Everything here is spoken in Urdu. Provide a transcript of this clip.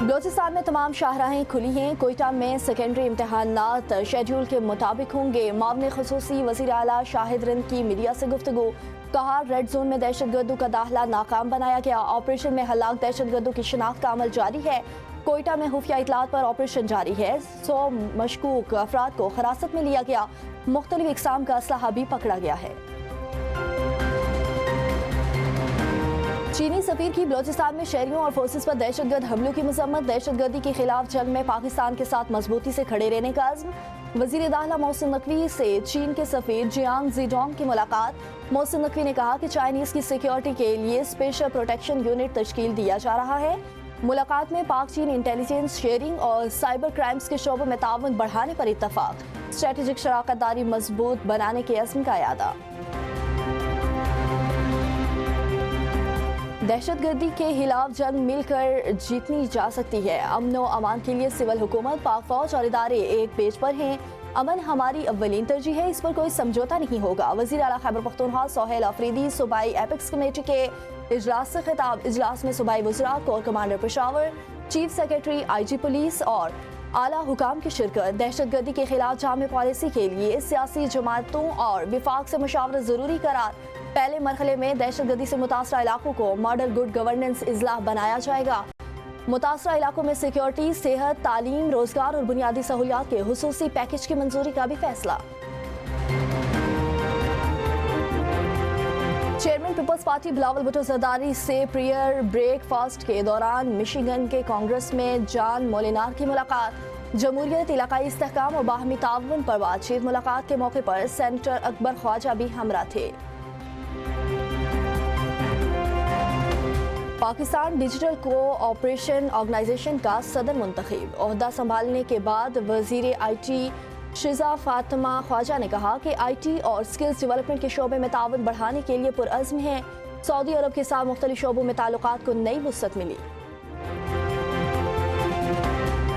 بلوچستان میں تمام شاہراہیں کھلی ہیں۔ کوئٹہ میں سیکنڈری امتحانات شیڈول کے مطابق ہوں گے۔ معاون خصوصی وزیر اعلیٰ شاہد رند کی میڈیا سے گفتگو، کہا ریڈ زون میں دہشت گردوں کا داخلہ ناکام بنایا گیا۔ آپریشن میں ہلاک دہشت گردوں کی شناخت کا عمل جاری ہے۔ کوئٹہ میں خفیہ اطلاعات پر آپریشن جاری ہے۔ 100 مشکوک افراد کو حراست میں لیا گیا۔ مختلف اقسام کا اسلحہ بھی پکڑا گیا ہے۔ چینی سفیر کی بلوچستان میں شہریوں اور فورسز پر دہشت گرد حملوں کی مذمت، دہشت گردی کے خلاف جنگ میں پاکستان کے ساتھ مضبوطی سے کھڑے رہنے کا عزم۔ وزیر داخلہ محسن نقوی سے چین کے سفیر جیانگ زیڈونگ کی ملاقات۔ محسن نقوی نے کہا کہ چائنیز کی سیکیورٹی کے لیے اسپیشل پروٹیکشن یونٹ تشکیل دیا جا رہا ہے۔ ملاقات میں پاک چین انٹیلیجنس شیئرنگ اور سائبر کرائمز کے شعبوں میں تعاون بڑھانے پر اتفاق، اسٹریٹجک شراکت داری مضبوط بنانے کے عزم کا اعادہ۔ دہشت گردی کے خلاف جنگ مل کر جیتنی جا سکتی ہے۔ امن و امان کے لیے سول حکومت، پاک فوج اور ادارے ایک پیج پر ہیں۔ امن ہماری اولین ترجیح ہے، اس پر کوئی سمجھوتا نہیں ہوگا۔ وزیر اعلیٰ خیبر پختونخوا سہیل آفریدی صوبائی ایپیکس کمیٹی کے اجلاس سے خطاب۔ اجلاس میں صوبائی وزراء، corps commander Peshawar, chief secretary I G police اور اعلیٰ حکام کی شرکت۔ دہشت گردی کے خلاف جامع پالیسی کے لیے سیاسی جماعتوں اور وفاق سے مشاورت ضروری قرار۔ پہلے مرحلے میں دہشت گردی سے متاثرہ علاقوں کو ماڈل گڈ گورننس اضلاع بنایا جائے گا۔ متاثرہ علاقوں میں سیکیورٹی، صحت، تعلیم، روزگار اور بنیادی سہولیات کے خصوصی پیکج کی منظوری کا بھی فیصلہ۔ Chairman Peoples Party Bilawal Bhutto Zardari سے پریئر بریک فاسٹ کے دوران مشیگن کے کانگریس میں جان مولینار کی ملاقات۔ جمہوریت، علاقائی استحکام اور باہمی تعاون پر بات چیت۔ ملاقات کے موقع پر سینیٹر اکبر خواجہ بھی ہمراہ تھے۔ پاکستان ڈیجیٹل کو آپریشن آرگنائزیشن کا صدر منتخب۔ عہدہ سنبھالنے کے بعد وزیر آئی ٹی شیزا فاطمہ خواجہ نے کہا کہ آئی ٹی اور سکلز ڈیولپمنٹ کے شعبے میں تعاون بڑھانے کے لیے پرعزم ہیں۔ سعودی عرب کے ساتھ مختلف شعبوں میں تعلقات کو نئی وسعت ملی۔